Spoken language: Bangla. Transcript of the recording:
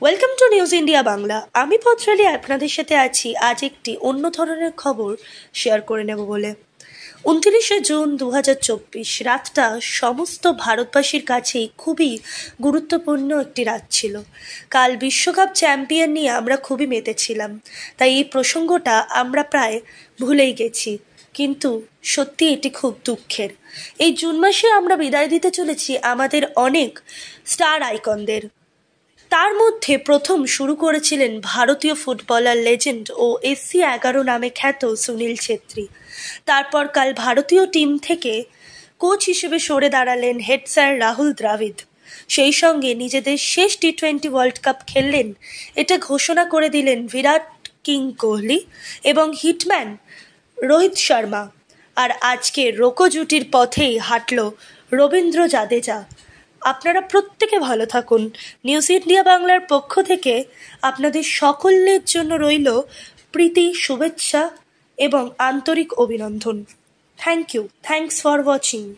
Welcome to news India Bangla. আমি পত্রালি আপনাদের সাথে আছি আজ একটি অন্য ধরনের খবর শেয়ার করে নেব বলে। 29শে জুন 2024 রাতটা সমস্ত ভারতবাসীর কাছেই খুবই গুরুত্বপূর্ণ একটি রাত ছিল। কাল বিশ্বকাপ চ্যাম্পিয়ন নিয়ে আমরা খুবই মেতেছিলাম, তাই এই প্রসঙ্গটা আমরা প্রায় ভুলেই গেছি। কিন্তু সত্যি এটি খুব দুঃখের। এই জুন মাসে আমরা বিদায় দিতে চলেছি আমাদের অনেক স্টার আইকনদের। তার মধ্যে প্রথম শুরু করেছিলেন ভারতীয় ফুটবলার লেজেন্ড ও SC11 নামে খ্যাত সুনীল ছেত্রী। তারপর কাল ভারতীয় টিম থেকে কোচ হিসেবে সরে দাঁড়ালেন হেড স্যার রাহুল দ্রাবিড়। সেই সঙ্গে নিজেদের শেষ T20 ওয়ার্ল্ড কাপ খেললেন এটা ঘোষণা করে দিলেন বিরাট কিং কোহলি এবং হিটম্যান রোহিত শর্মা। আর আজকে রোকো জুটির পথেই হাঁটল রবীন্দ্র জাদেজা। আপনারা প্রত্যেকে ভালো থাকুন। নিউজ ইন্ডিয়া বাংলার পক্ষ থেকে আপনাদের সকলের জন্য রইল প্রীতি, শুভেচ্ছা এবং আন্তরিক অভিনন্দন। Thank you. Thanks for watching.